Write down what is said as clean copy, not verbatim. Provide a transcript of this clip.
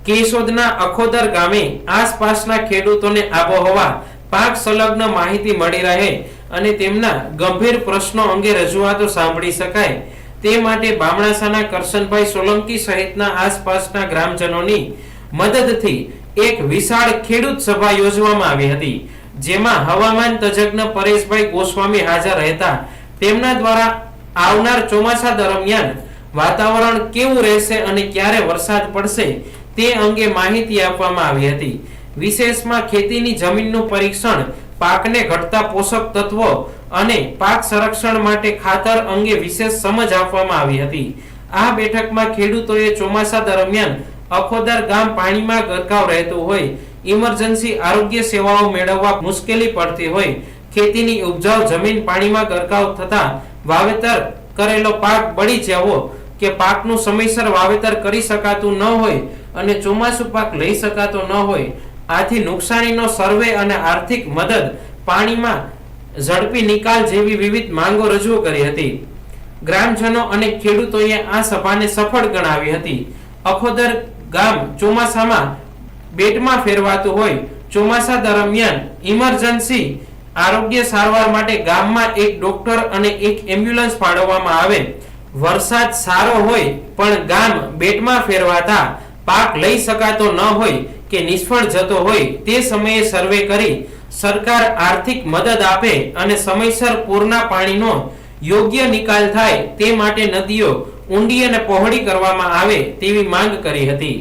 કેશોદના અખોદર ગામે આસપાસના ખેડૂતોને આબોહવા પાક સંલગ્ન માહિતી મળી રહે અને તેમના ગંભીર પ્રશ્નો અંગે રજૂઆતો સાંભળી શકાય તે માટે બામણાસાના કરશનભાઈ સોલંકી સહિતના આસપાસના ગ્રામજનોની મદદથી એક વિશાળ ખેડૂત સભા યોજવામાં આવી હતી, જેમાં હવામાન તજજ્ઞ પરેશભાઈ ગોસ્વામી હાજર રહેતા તેમના દ્વારા આવનાર ચોમાસા દરમિયાન વાતાવરણ કેવું રહેશે અને ક્યારે વરસાદ પડશે તે અંગે માહિતી આપવામાં આવી હતી। વિશેષમાં ખેતીની જમીનનું પરીક્ષણ, પાકને ઘટતા પોષક તત્વો અને પાક સંરક્ષણ માટે ખાતર અંગે વિશેષ સમજ આપવામાં આવી હતી। આ બેઠકમાં ખેડૂતોએ ચોમાસા દરમિયાન અખોદર ગામ પાણીમાં ગરકાવ રહેતું હોય, ઇમરજન્સી આરોગ્ય સેવાઓ મેળવવા મુશ્કેલી પડતી હોય, ખેતીની ઉપજાઉ જમીન પાણીમાં ગરકાવ થતા વાવેતર કરેલો પાક બળી જવો કે પાકનું સમયસર વાવેતર કરી શકાતું ન હોય અને ચોમાસુ પાક લઈ શકાતો ન હોય, આથી નુકસાનીનો સર્વે અને આર્થિક મદદ, પાણીમાં ઝડપી નિકાલ જેવી વિવિધ માંગો રજૂ કરી હતી। ગ્રામજનો અને ખેડૂતોએ આ સભાને સફળ ગણાવી હતી। અખોદર ગામ ચોમાસામાં બેટમાં ફેરવાતું હોય, ચોમાસા દરમિયાન ઇમરજન્સી આરોગ્ય સારવાર માટે ગામમાં એક ડોક્ટર અને એક એમ્બ્યુલન્સ ફાળવવામાં આવે, વરસાદ સારો હોય પણ ગામ બેટમાં ફેરવાતા પાક લઈ શકાતો ન હોય કે નિષ્ફળ જતો હોય તે સમયે સર્વે કરી સરકાર આર્થિક મદદ આપે અને સમયસર પૂરના પાણીનો યોગ્ય નિકાલ થાય તે માટે નદીઓ ઊંડી અને પહોળી કરવામાં આવે તેવી માંગ કરી હતી।